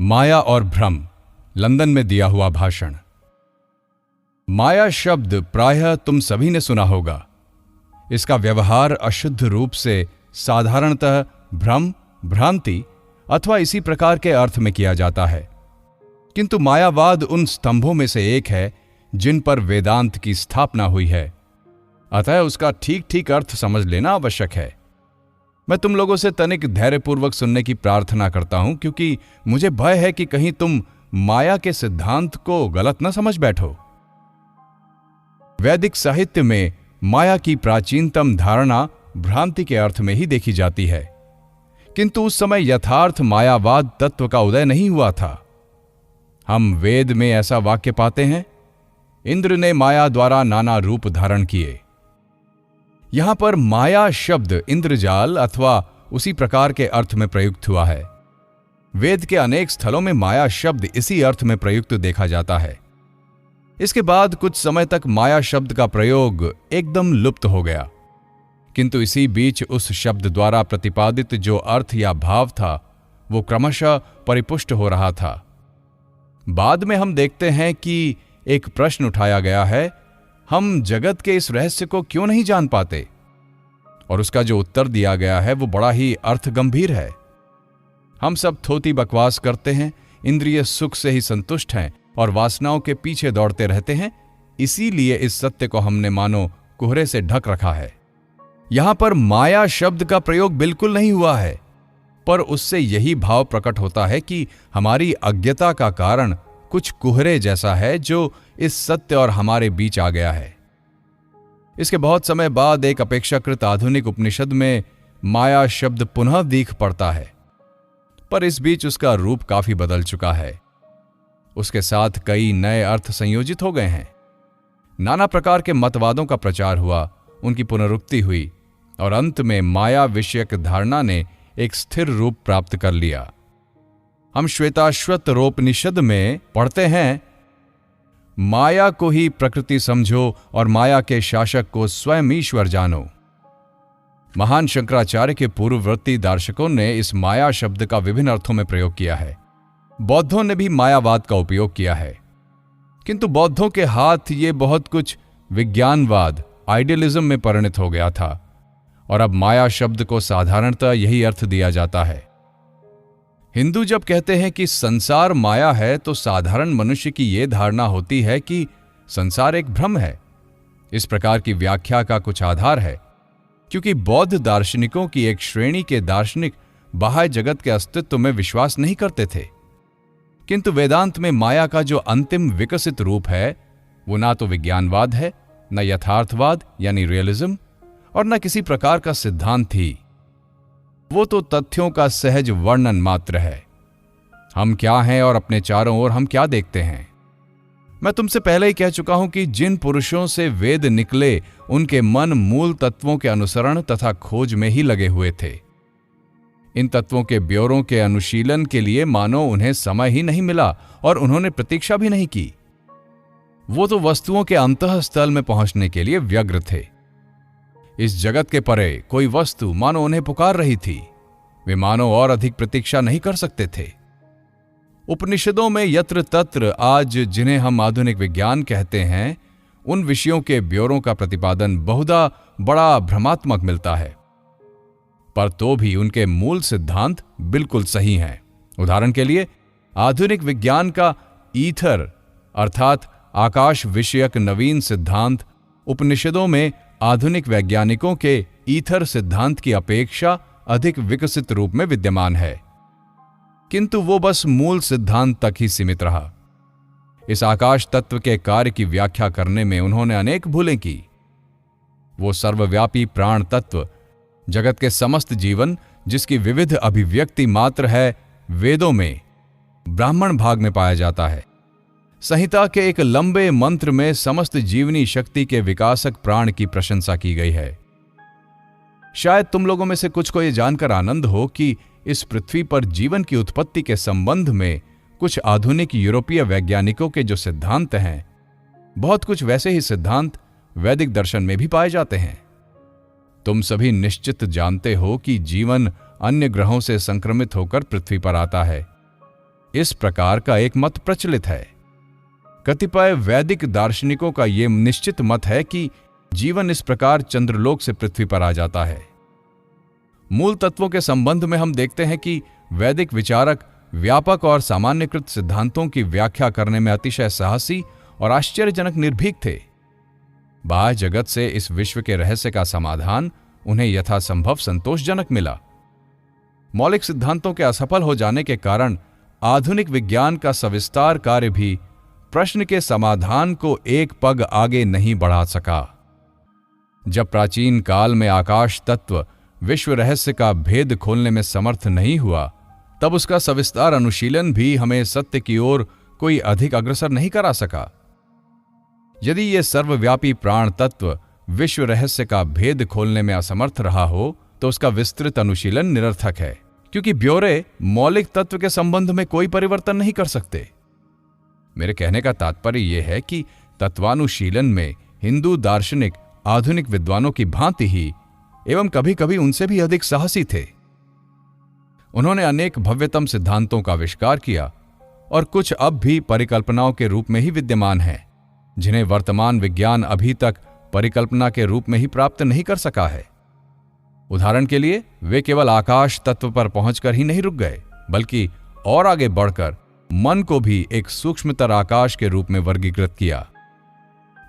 माया और भ्रम, लंदन में दिया हुआ भाषण। माया शब्द प्रायः तुम सभी ने सुना होगा। इसका व्यवहार अशुद्ध रूप से साधारणतः भ्रम, भ्रांति अथवा इसी प्रकार के अर्थ में किया जाता है। किंतु मायावाद उन स्तंभों में से एक है जिन पर वेदांत की स्थापना हुई है, अतः उसका ठीक ठीक अर्थ समझ लेना आवश्यक है। मैं तुम लोगों से तनिक धैर्यपूर्वक सुनने की प्रार्थना करता हूं, क्योंकि मुझे भय है कि कहीं तुम माया के सिद्धांत को गलत न समझ बैठो। वैदिक साहित्य में माया की प्राचीनतम धारणा भ्रांति के अर्थ में ही देखी जाती है, किंतु उस समय यथार्थ मायावाद तत्व का उदय नहीं हुआ था। हम वेद में ऐसा वाक्य पाते हैं, इंद्र ने माया द्वारा नाना रूप धारण किए। यहां पर माया शब्द इंद्रजाल अथवा उसी प्रकार के अर्थ में प्रयुक्त हुआ है। वेद के अनेक स्थलों में माया शब्द इसी अर्थ में प्रयुक्त देखा जाता है। इसके बाद कुछ समय तक माया शब्द का प्रयोग एकदम लुप्त हो गया, किंतु इसी बीच उस शब्द द्वारा प्रतिपादित जो अर्थ या भाव था वो क्रमशः परिपुष्ट हो रहा था। बाद में हम देखते हैं कि एक प्रश्न उठाया गया है, हम जगत के इस रहस्य को क्यों नहीं जान पाते? और उसका जो उत्तर दिया गया है वो बड़ा ही अर्थ गंभीर है। हम सब थोती बकवास करते हैं, इंद्रिय सुख से ही संतुष्ट हैं और वासनाओं के पीछे दौड़ते रहते हैं। इसीलिए इस सत्य को हमने मानो कोहरे से ढक रखा है। यहां पर माया शब्द का प्रयोग बिल्कुल नहीं हुआ है, पर उससे यही भाव प्रकट होता है कि हमारी अज्ञता का कारण कुछ कुहरे जैसा है जो इस सत्य और हमारे बीच आ गया है। इसके बहुत समय बाद एक अपेक्षाकृत आधुनिक उपनिषद में माया शब्द पुनः दीख पड़ता है, पर इस बीच उसका रूप काफी बदल चुका है। उसके साथ कई नए अर्थ संयोजित हो गए हैं। नाना प्रकार के मतवादों का प्रचार हुआ, उनकी पुनरुक्ति हुई और अंत में माया विषयक धारणा ने एक स्थिर रूप प्राप्त कर लिया। हम श्वेताश्वतरोपनिषद में पढ़ते हैं, माया को ही प्रकृति समझो और माया के शासक को स्वयं ईश्वर जानो। महान शंकराचार्य के पूर्ववर्ती दार्शकों ने इस माया शब्द का विभिन्न अर्थों में प्रयोग किया है। बौद्धों ने भी मायावाद का उपयोग किया है, किंतु बौद्धों के हाथ ये बहुत कुछ विज्ञानवाद, आइडियलिज्म में परिणत हो गया था और अब माया शब्द को साधारणतः यही अर्थ दिया जाता है। हिंदू जब कहते हैं कि संसार माया है, तो साधारण मनुष्य की यह धारणा होती है कि संसार एक भ्रम है। इस प्रकार की व्याख्या का कुछ आधार है, क्योंकि बौद्ध दार्शनिकों की एक श्रेणी के दार्शनिक बाह्य जगत के अस्तित्व में विश्वास नहीं करते थे। किंतु वेदांत में माया का जो अंतिम विकसित रूप है वो ना तो विज्ञानवाद है, न यथार्थवाद यानी रियलिज्म, और न किसी प्रकार का सिद्धांत ही। वो तो तथ्यों का सहज वर्णन मात्र है। हम क्या हैं और अपने चारों ओर हम क्या देखते हैं। मैं तुमसे पहले ही कह चुका हूं कि जिन पुरुषों से वेद निकले उनके मन मूल तत्वों के अनुसरण तथा खोज में ही लगे हुए थे। इन तत्वों के ब्यौरों के अनुशीलन के लिए मानो उन्हें समय ही नहीं मिला और उन्होंने प्रतीक्षा भी नहीं की। वो तो वस्तुओं के अंतःस्थल में पहुंचने के लिए व्यग्र थे। इस जगत के परे कोई वस्तु मानो उन्हें पुकार रही थी। वे मानो और अधिक प्रतीक्षा नहीं कर सकते थे। उपनिषदों में यत्र तत्र आज जिन्हें हम आधुनिक विज्ञान कहते हैं, उन विषयों के ब्यौरों का प्रतिपादन बहुधा बड़ा भ्रमात्मक मिलता है, पर तो भी उनके मूल सिद्धांत बिल्कुल सही हैं। उदाहरण के लिए आधुनिक विज्ञान का ईथर अर्थात आकाश विषयक नवीन सिद्धांत उपनिषदों में आधुनिक वैज्ञानिकों के ईथर सिद्धांत की अपेक्षा अधिक विकसित रूप में विद्यमान है, किंतु वो बस मूल सिद्धांत तक ही सीमित रहा। इस आकाश तत्व के कार्य की व्याख्या करने में उन्होंने अनेक भूलें की। वो सर्वव्यापी प्राण तत्व, जगत के समस्त जीवन, जिसकी विविध अभिव्यक्ति मात्र है, वेदों में ब्राह्मण भाग में पाया जाता है। संहिता के एक लंबे मंत्र में समस्त जीवनी शक्ति के विकासक प्राण की प्रशंसा की गई है। शायद तुम लोगों में से कुछ को यह जानकर आनंद हो कि इस पृथ्वी पर जीवन की उत्पत्ति के संबंध में कुछ आधुनिक यूरोपीय वैज्ञानिकों के जो सिद्धांत हैं, बहुत कुछ वैसे ही सिद्धांत वैदिक दर्शन में भी पाए जाते हैं। तुम सभी निश्चित जानते हो कि जीवन अन्य ग्रहों से संक्रमित होकर पृथ्वी पर आता है। इस प्रकार का एक मत प्रचलित है। कतिपय वैदिक दार्शनिकों का यह निश्चित मत है कि जीवन इस प्रकार चंद्रलोक से पृथ्वी पर आ जाता है। मूल तत्वों के संबंध में हम देखते हैं कि वैदिक विचारक व्यापक और सामान्यकृत सिद्धांतों की व्याख्या करने में अतिशय साहसी और आश्चर्यजनक निर्भीक थे। बाह्य जगत से इस विश्व के रहस्य का समाधान उन्हें यथासंभव संतोषजनक मिला। मौलिक सिद्धांतों के असफल हो जाने के कारण आधुनिक विज्ञान का सविस्तार कार्य भी प्रश्न के समाधान को एक पग आगे नहीं बढ़ा सका। जब प्राचीन काल में आकाश तत्व विश्व रहस्य का भेद खोलने में समर्थ नहीं हुआ, तब उसका सविस्तार अनुशीलन भी हमें सत्य की ओर कोई अधिक अग्रसर नहीं करा सका। यदि यह सर्वव्यापी प्राण तत्व विश्व रहस्य का भेद खोलने में असमर्थ रहा हो, तो उसका विस्तृत अनुशीलन निरर्थक है, क्योंकि ब्यौरे मौलिक तत्व के संबंध में कोई परिवर्तन नहीं कर सकते। मेरे कहने का तात्पर्य यह है कि तत्वानुशीलन में हिंदू दार्शनिक आधुनिक विद्वानों की भांति ही एवं कभी कभी उनसे भी अधिक साहसी थे। उन्होंने अनेक भव्यतम सिद्धांतों का आविष्कार किया और कुछ अब भी परिकल्पनाओं के रूप में ही विद्यमान हैं, जिन्हें वर्तमान विज्ञान अभी तक परिकल्पना के रूप में ही प्राप्त नहीं कर सका है। उदाहरण के लिए, वे केवल आकाश तत्व पर पहुंचकर ही नहीं रुक गए, बल्कि और आगे बढ़कर मन को भी एक सूक्ष्मतर आकाश के रूप में वर्गीकृत किया।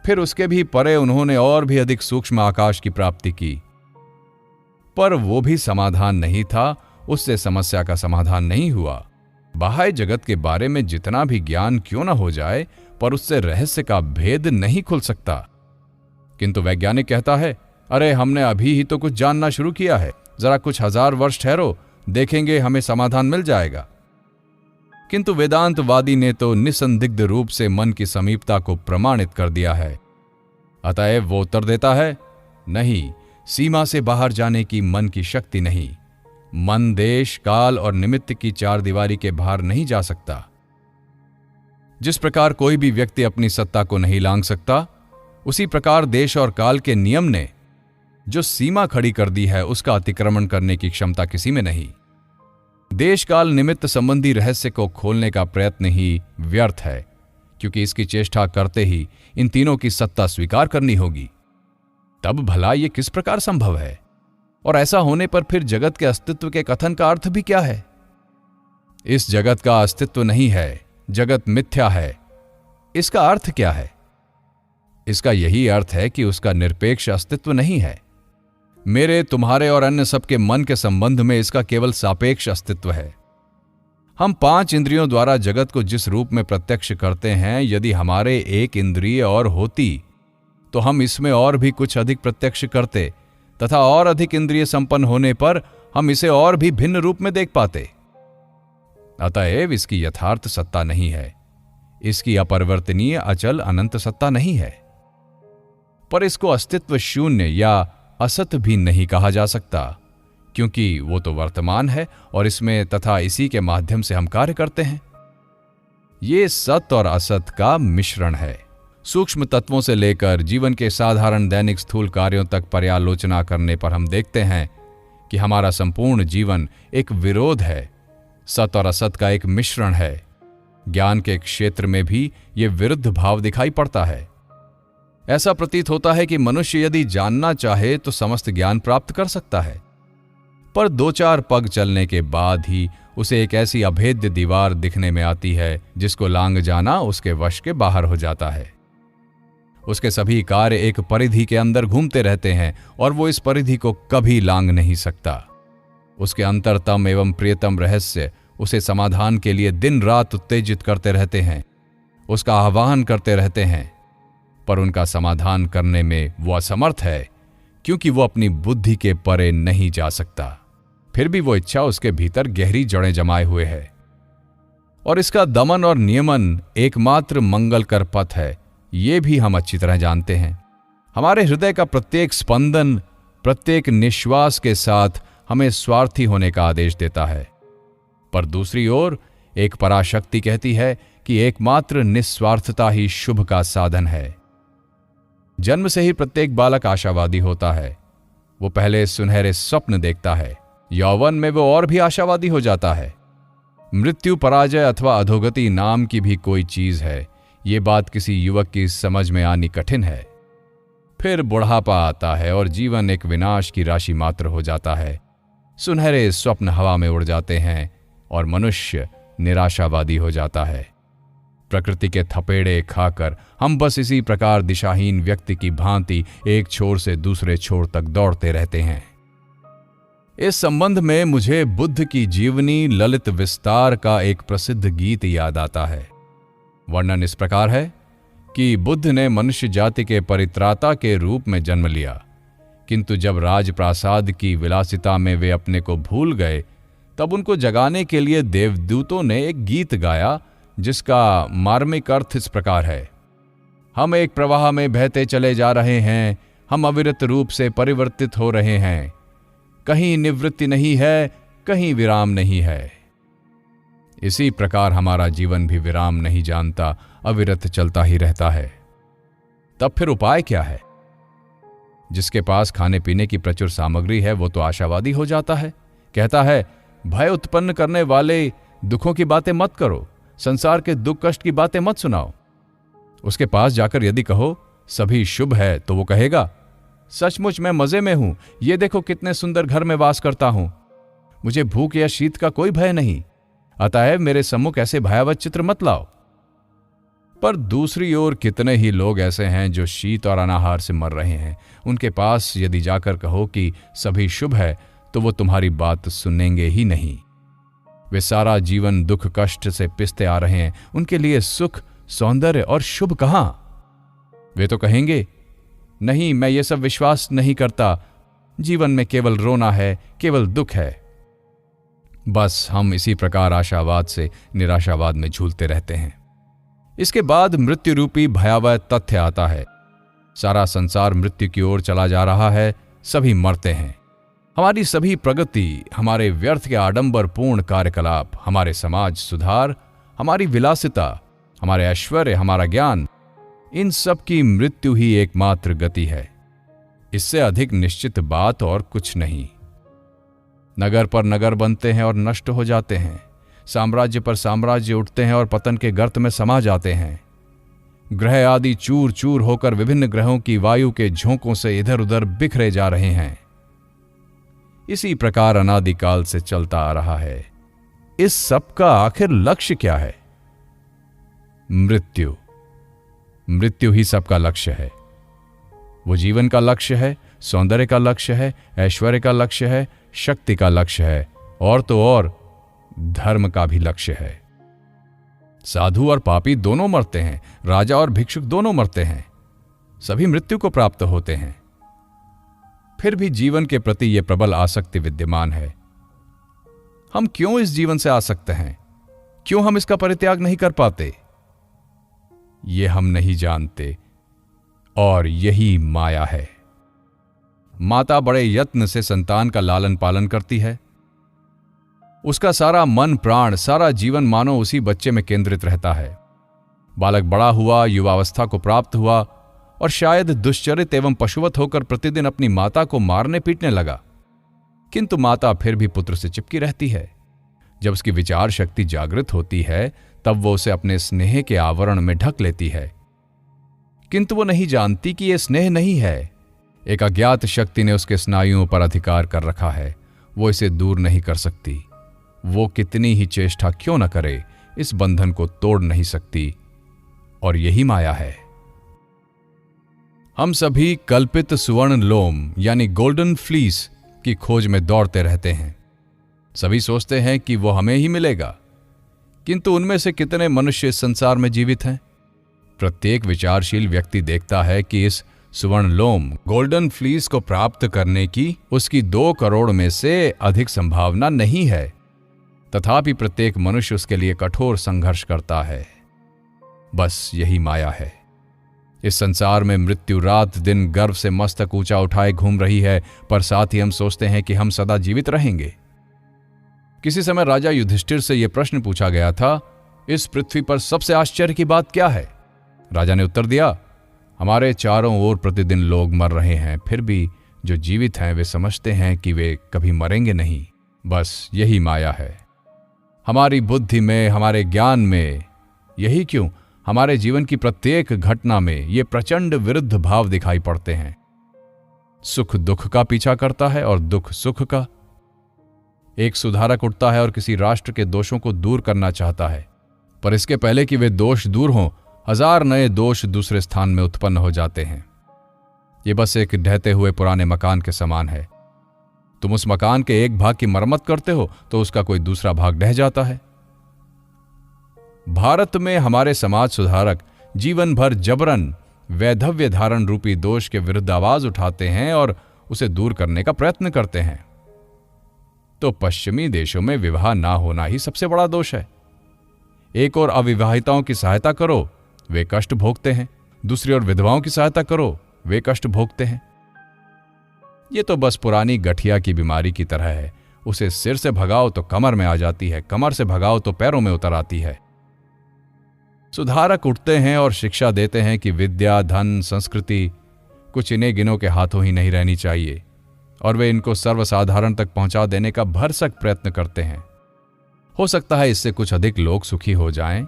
फिर उसके भी परे उन्होंने और भी अधिक सूक्ष्म आकाश की प्राप्ति की। पर वो भी समाधान नहीं था, उससे समस्या का समाधान नहीं हुआ। बाह्य जगत के बारे में जितना भी ज्ञान क्यों न हो जाए, पर उससे रहस्य का भेद नहीं खुल सकता। किंतु वैज्ञानिक कहता है, अरे हमने अभी ही तो कुछ जानना शुरू किया है, जरा कुछ हजार वर्ष ठहरो, देखेंगे हमें समाधान मिल जाएगा। किंतु वेदांतवादी ने तो निसंदिग्ध रूप से मन की समीपता को प्रमाणित कर दिया है। अतएव वो उत्तर देता है, नहीं, सीमा से बाहर जाने की मन की शक्ति नहीं। मन देश, काल और निमित्त की चार दीवारी के बाहर नहीं जा सकता। जिस प्रकार कोई भी व्यक्ति अपनी सत्ता को नहीं लांघ सकता, उसी प्रकार देश और काल के नियम ने जो सीमा खड़ी कर दी है, उसका अतिक्रमण करने की क्षमता किसी में नहीं। देश काल निमित्त संबंधी रहस्य को खोलने का प्रयत्न ही व्यर्थ है, क्योंकि इसकी चेष्टा करते ही इन तीनों की सत्ता स्वीकार करनी होगी। तब भला ये किस प्रकार संभव है? और ऐसा होने पर फिर जगत के अस्तित्व के कथन का अर्थ भी क्या है? इस जगत का अस्तित्व नहीं है, जगत मिथ्या है। इसका अर्थ क्या है? इसका यही अर्थ है कि उसका निरपेक्ष अस्तित्व नहीं है। मेरे, तुम्हारे और अन्य सबके मन के संबंध में इसका केवल सापेक्ष अस्तित्व है। हम 5 इंद्रियों द्वारा जगत को जिस रूप में प्रत्यक्ष करते हैं, यदि हमारे एक इंद्रिय और होती तो हम इसमें और भी कुछ अधिक प्रत्यक्ष करते, तथा और अधिक इंद्रिय संपन्न होने पर हम इसे और भी भिन्न रूप में देख पाते। अतएव इसकी यथार्थ सत्ता नहीं है, इसकी अपरिवर्तनीय अचल अनंत सत्ता नहीं है। पर इसको अस्तित्व शून्य या असत भी नहीं कहा जा सकता, क्योंकि वो तो वर्तमान है और इसमें तथा इसी के माध्यम से हम कार्य करते हैं। ये सत और असत का मिश्रण है। सूक्ष्म तत्वों से लेकर जीवन के साधारण दैनिक स्थूल कार्यों तक पर्यालोचना करने पर हम देखते हैं कि हमारा संपूर्ण जीवन एक विरोध है, सत और असत का एक मिश्रण है। ज्ञान के क्षेत्र में भी ये विरुद्ध भाव दिखाई पड़ता है। ऐसा प्रतीत होता है कि मनुष्य यदि जानना चाहे तो समस्त ज्ञान प्राप्त कर सकता है, पर 2-4 पग चलने के बाद ही उसे एक ऐसी अभेद्य दीवार दिखने में आती है जिसको लांघ जाना उसके वश के बाहर हो जाता है। उसके सभी कार्य एक परिधि के अंदर घूमते रहते हैं और वो इस परिधि को कभी लांघ नहीं सकता। उसके अंतरतम एवं प्रियतम रहस्य उसे समाधान के लिए दिन रात उत्तेजित करते रहते हैं, उसका आह्वान करते रहते हैं, पर उनका समाधान करने में वो असमर्थ है, क्योंकि वो अपनी बुद्धि के परे नहीं जा सकता। फिर भी वो इच्छा उसके भीतर गहरी जड़ें जमाए हुए है और इसका दमन और नियमन एकमात्र मंगलकर पथ है, ये भी हम अच्छी तरह जानते हैं। हमारे हृदय का प्रत्येक स्पंदन, प्रत्येक निश्वास के साथ हमें स्वार्थी होने का आदेश देता है, पर दूसरी ओर एक पराशक्ति कहती है कि एकमात्र निस्वार्थता ही शुभ का साधन है। जन्म से ही प्रत्येक बालक आशावादी होता है। वो पहले सुनहरे स्वप्न देखता है, यौवन में वो और भी आशावादी हो जाता है। मृत्यु, पराजय अथवा अधोगति नाम की भी कोई चीज है, ये बात किसी युवक की समझ में आनी कठिन है। फिर बुढ़ापा आता है और जीवन एक विनाश की राशि मात्र हो जाता है। सुनहरे स्वप्न हवा में उड़ जाते हैं और मनुष्य निराशावादी हो जाता है। प्रकृति के थपेड़े खाकर हम बस इसी प्रकार दिशाहीन व्यक्ति की भांति एक छोर से दूसरे छोर तक दौड़ते रहते हैं। इस संबंध में मुझे बुद्ध की जीवनी ललित विस्तार का एक प्रसिद्ध गीत याद आता है। वर्णन इस प्रकार है कि बुद्ध ने मनुष्य जाति के परित्राता के रूप में जन्म लिया, किंतु जब राजप्रासाद की विलासिता में वे अपने को भूल गए, तब उनको जगाने के लिए देवदूतों ने एक गीत गाया जिसका मार्मिक अर्थ इस प्रकार है। हम एक प्रवाह में बहते चले जा रहे हैं, हम अविरत रूप से परिवर्तित हो रहे हैं, कहीं निवृत्ति नहीं है, कहीं विराम नहीं है। इसी प्रकार हमारा जीवन भी विराम नहीं जानता, अविरत चलता ही रहता है। तब फिर उपाय क्या है? जिसके पास खाने पीने की प्रचुर सामग्री है वो तो आशावादी हो जाता है, कहता है भय उत्पन्न करने वाले दुखों की बातें मत करो, संसार के दुख कष्ट की बातें मत सुनाओ। उसके पास जाकर यदि कहो सभी शुभ है तो वो कहेगा सचमुच मैं मजे में हूं, ये देखो कितने सुंदर घर में वास करता हूं, मुझे भूख या शीत का कोई भय नहीं, अतएव मेरे सम्मुख ऐसे भयावह चित्र मत लाओ। पर दूसरी ओर कितने ही लोग ऐसे हैं जो शीत और अनाहार से मर रहे हैं। उनके पास यदि जाकर कहो कि सभी शुभ है तो वो तुम्हारी बात सुनेंगे ही नहीं। वे सारा जीवन दुख कष्ट से पिसते आ रहे हैं, उनके लिए सुख सौंदर्य और शुभ कहां? वे तो कहेंगे नहीं, मैं ये सब विश्वास नहीं करता, जीवन में केवल रोना है, केवल दुख है। बस हम इसी प्रकार आशावाद से निराशावाद में झूलते रहते हैं। इसके बाद मृत्यु रूपी भयावह तथ्य आता है। सारा संसार मृत्यु की ओर चला जा रहा है, सभी मरते हैं। हमारी सभी प्रगति, हमारे व्यर्थ के आडंबरपूर्ण कार्यकलाप, हमारे समाज सुधार, हमारी विलासिता, हमारे ऐश्वर्य, हमारा ज्ञान, इन सब की मृत्यु ही एकमात्र गति है। इससे अधिक निश्चित बात और कुछ नहीं। नगर पर नगर बनते हैं और नष्ट हो जाते हैं, साम्राज्य पर साम्राज्य उठते हैं और पतन के गर्त में समा जाते हैं। ग्रह आदि चूर चूर होकर विभिन्न ग्रहों की वायु के झोंकों से इधर उधर बिखरे जा रहे हैं। इसी प्रकार अनादिकाल से चलता आ रहा है। इस सब का आखिर लक्ष्य क्या है? मृत्यु। मृत्यु ही सबका लक्ष्य है। वो जीवन का लक्ष्य है, सौंदर्य का लक्ष्य है, ऐश्वर्य का लक्ष्य है, शक्ति का लक्ष्य है, और तो और धर्म का भी लक्ष्य है। साधु और पापी दोनों मरते हैं, राजा और भिक्षुक दोनों मरते हैं, सभी मृत्यु को प्राप्त होते हैं। फिर भी जीवन के प्रति यह प्रबल आसक्ति विद्यमान है। हम क्यों इस जीवन से आसक्त हैं? क्यों हम इसका परित्याग नहीं कर पाते? ये हम नहीं जानते, और यही माया है। माता बड़े यत्न से संतान का लालन पालन करती है। उसका सारा मन प्राण, सारा जीवन मानो उसी बच्चे में केंद्रित रहता है। बालक बड़ा हुआ, युवावस्था को प्राप्त हुआ और शायद दुश्चरित एवं पशुवत होकर प्रतिदिन अपनी माता को मारने पीटने लगा, किंतु माता फिर भी पुत्र से चिपकी रहती है। जब उसकी विचार शक्ति जागृत होती है तब वो उसे अपने स्नेह के आवरण में ढक लेती है, किंतु वो नहीं जानती कि यह स्नेह नहीं है। एक अज्ञात शक्ति ने उसके स्नायुओं पर अधिकार कर रखा है, वो इसे दूर नहीं कर सकती। वो कितनी ही चेष्टा क्यों न करे, इस बंधन को तोड़ नहीं सकती, और यही माया है। हम सभी कल्पित सुवर्ण लोम यानी गोल्डन फ्लीस की खोज में दौड़ते रहते हैं। सभी सोचते हैं कि वो हमें ही मिलेगा, किंतु उनमें से कितने मनुष्य इस संसार में जीवित हैं? प्रत्येक विचारशील व्यक्ति देखता है कि इस सुवर्ण लोम गोल्डन फ्लीस को प्राप्त करने की उसकी 2 करोड़ में से अधिक संभावना नहीं है। तथापि प्रत्येक मनुष्य उसके लिए कठोर संघर्ष करता है। बस यही माया है। इस संसार में मृत्यु रात दिन गर्व से मस्तक ऊंचा उठाए घूम रही है, पर साथ ही हम सोचते हैं कि हम सदा जीवित रहेंगे। किसी समय राजा युधिष्ठिर से यह प्रश्न पूछा गया था, इस पृथ्वी पर सबसे आश्चर्य की बात क्या है? राजा ने उत्तर दिया, हमारे चारों ओर प्रतिदिन लोग मर रहे हैं, फिर भी जो जीवित हैं वे समझते हैं कि वे कभी मरेंगे नहीं। बस यही माया है। हमारी बुद्धि में, हमारे ज्ञान में, यही क्यों हमारे जीवन की प्रत्येक घटना में ये प्रचंड विरुद्ध भाव दिखाई पड़ते हैं। सुख दुख का पीछा करता है और दुख सुख का। एक सुधारक उठता है और किसी राष्ट्र के दोषों को दूर करना चाहता है, पर इसके पहले कि वे दोष दूर हों, 1000 नए दोष दूसरे स्थान में उत्पन्न हो जाते हैं। ये बस एक ढहते हुए पुराने मकान के समान है। तुम उस मकान के एक भाग की मरम्मत करते हो तो उसका कोई दूसरा भाग ढह जाता है। भारत में हमारे समाज सुधारक जीवन भर जबरन वैधव्य धारण रूपी दोष के विरुद्ध आवाज उठाते हैं और उसे दूर करने का प्रयत्न करते हैं। तो पश्चिमी देशों में विवाह ना होना ही सबसे बड़ा दोष है। एक और अविवाहिताओं की सहायता करो, वे कष्ट भोगते हैं। दूसरी ओर विधवाओं की सहायता करो, वे कष्ट भोगते हैं। ये तो बस पुरानी गठिया की बीमारी की तरह है। उसे सिर से भगाओ तो कमर में आ जाती है, कमर से भगाओ तो पैरों में उतर आती है। सुधारक उठते हैं और शिक्षा देते हैं कि विद्या, धन, संस्कृति कुछ इन्हें गिनों के हाथों ही नहीं रहनी चाहिए, और वे इनको सर्वसाधारण तक पहुंचा देने का भरसक प्रयत्न करते हैं। हो सकता है इससे कुछ अधिक लोग सुखी हो जाएं,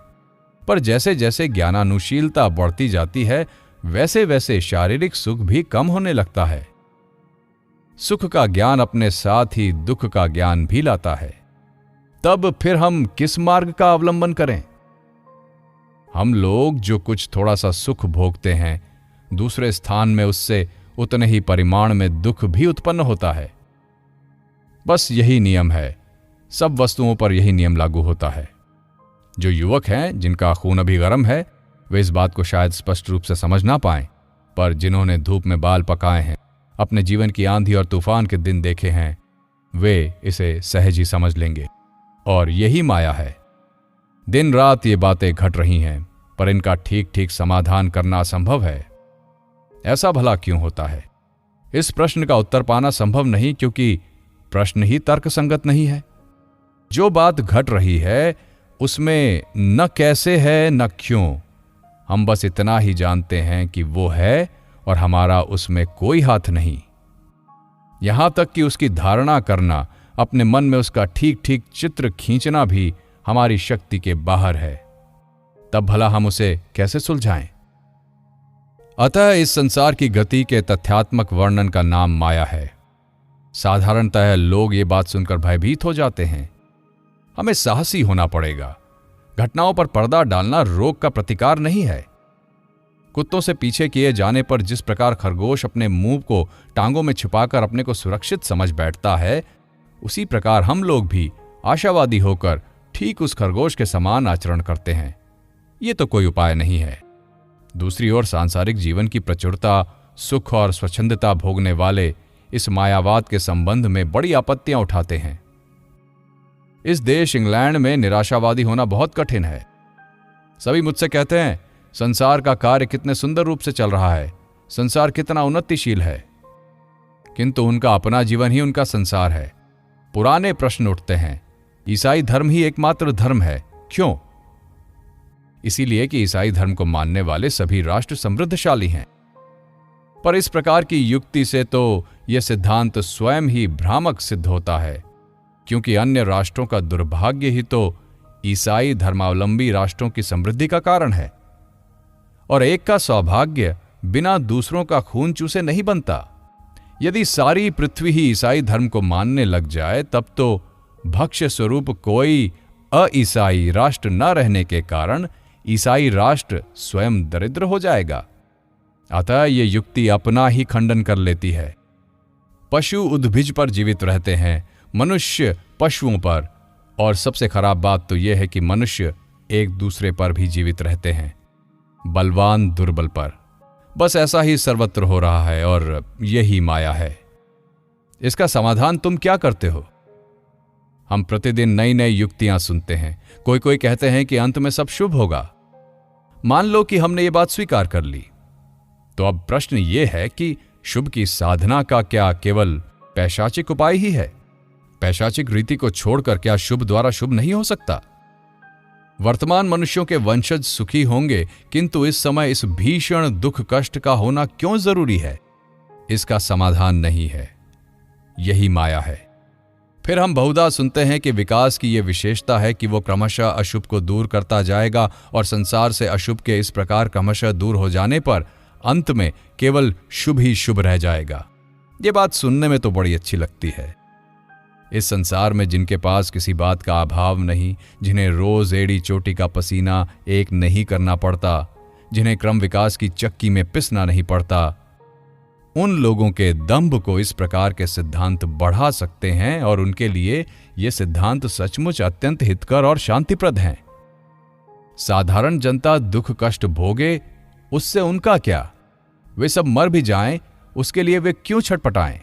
पर जैसे जैसे ज्ञानानुशीलता बढ़ती जाती है वैसे वैसे शारीरिक सुख भी कम होने लगता है। सुख का ज्ञान अपने साथ ही दुख का ज्ञान भी लाता है। तब फिर हम किस मार्ग का अवलंबन करें? हम लोग जो कुछ थोड़ा सा सुख भोगते हैं, दूसरे स्थान में उससे उतने ही परिमाण में दुख भी उत्पन्न होता है। बस यही नियम है, सब वस्तुओं पर यही नियम लागू होता है। जो युवक हैं, जिनका खून अभी गर्म है, वे इस बात को शायद स्पष्ट रूप से समझ ना पाएं, पर जिन्होंने धूप में बाल पकाए हैं, अपने जीवन की आंधी और तूफान के दिन देखे हैं, वे इसे सहज ही समझ लेंगे। और यही माया है। दिन रात ये बातें घट रही हैं, पर इनका ठीक ठीक समाधान करना असंभव है। ऐसा भला क्यों होता है? इस प्रश्न का उत्तर पाना संभव नहीं, क्योंकि प्रश्न ही तर्कसंगत नहीं है। जो बात घट रही है उसमें न कैसे है न क्यों, हम बस इतना ही जानते हैं कि वो है और हमारा उसमें कोई हाथ नहीं। यहां तक कि उसकी धारणा करना, अपने मन में उसका ठीक ठीक चित्र खींचना भी हमारी शक्ति के बाहर है। तब भला हम उसे कैसे सुलझाएं? अतः इस संसार की गति के तथ्यात्मक वर्णन का नाम माया है। साधारणतः लोग ये बात सुनकर भयभीत हो जाते हैं। हमें साहसी होना पड़ेगा। घटनाओं पर पर्दा डालना रोग का प्रतिकार नहीं है। कुत्तों से पीछे किए जाने पर जिस प्रकार खरगोश अपने मुंह को टांगों में छिपाकर अपने को सुरक्षित समझ बैठता है, उसी प्रकार हम लोग भी आशावादी होकर ठीक उस खरगोश के समान आचरण करते हैं। ये तो कोई उपाय नहीं है। दूसरी ओर सांसारिक जीवन की प्रचुरता, सुख और स्वच्छंदता भोगने वाले इस मायावाद के संबंध में बड़ी आपत्तियां उठाते हैं। इस देश इंग्लैंड में निराशावादी होना बहुत कठिन है। सभी मुझसे कहते हैं, संसार का कार्य कितने सुंदर रूप से चल रहा है, संसार कितना उन्नतिशील है। किंतु उनका अपना जीवन ही उनका संसार है। पुराने प्रश्न उठते हैं, ईसाई धर्म ही एकमात्र धर्म है, क्यों? इसीलिए कि ईसाई धर्म को मानने वाले सभी राष्ट्र समृद्धशाली हैं। पर इस प्रकार की युक्ति से तो यह सिद्धांत स्वयं ही भ्रामक सिद्ध होता है, क्योंकि अन्य राष्ट्रों का दुर्भाग्य ही तो ईसाई धर्मावलंबी राष्ट्रों की समृद्धि का कारण है। और एक का सौभाग्य बिना दूसरों का खून चूसे नहीं बनता। यदि सारी पृथ्वी ही ईसाई धर्म को मानने लग जाए, तब तो भक्ष्य स्वरूप कोई अईसाई राष्ट्र न रहने के कारण ईसाई राष्ट्र स्वयं दरिद्र हो जाएगा। अतः ये युक्ति अपना ही खंडन कर लेती है। पशु उद्भिज पर जीवित रहते हैं, मनुष्य पशुओं पर, और सबसे खराब बात तो यह है कि मनुष्य एक दूसरे पर भी जीवित रहते हैं, बलवान दुर्बल पर। बस ऐसा ही सर्वत्र हो रहा है और यही माया है। इसका समाधान तुम क्या करते हो? हम प्रतिदिन नई नई युक्तियां सुनते हैं। कोई कहते हैं कि अंत में सब शुभ होगा। मान लो कि हमने ये बात स्वीकार कर ली, तो अब प्रश्न ये है कि शुभ की साधना का क्या केवल पैशाचिक उपाय ही है? पैशाचिक रीति को छोड़कर क्या शुभ द्वारा शुभ नहीं हो सकता? वर्तमान मनुष्यों के वंशज सुखी होंगे, किंतु इस समय इस भीषण दुख कष्ट का होना क्यों जरूरी है? इसका समाधान नहीं है, यही माया है। फिर हम बहुधा सुनते हैं कि विकास की यह विशेषता है कि वो क्रमशः अशुभ को दूर करता जाएगा और संसार से अशुभ के इस प्रकार क्रमशः दूर हो जाने पर अंत में केवल शुभ ही शुभ रह जाएगा। ये बात सुनने में तो बड़ी अच्छी लगती है। इस संसार में जिनके पास किसी बात का अभाव नहीं, जिन्हें रोज एड़ी चोटी का पसीना एक नहीं करना पड़ता, जिन्हें क्रम विकास की चक्की में पिसना नहीं पड़ता, उन लोगों के दंभ को इस प्रकार के सिद्धांत बढ़ा सकते हैं और उनके लिए ये सिद्धांत सचमुच अत्यंत हितकर और शांतिप्रद हैं। साधारण जनता दुख कष्ट भोगे, उससे उनका क्या? वे सब मर भी जाएं, उसके लिए वे क्यों छटपटाएं?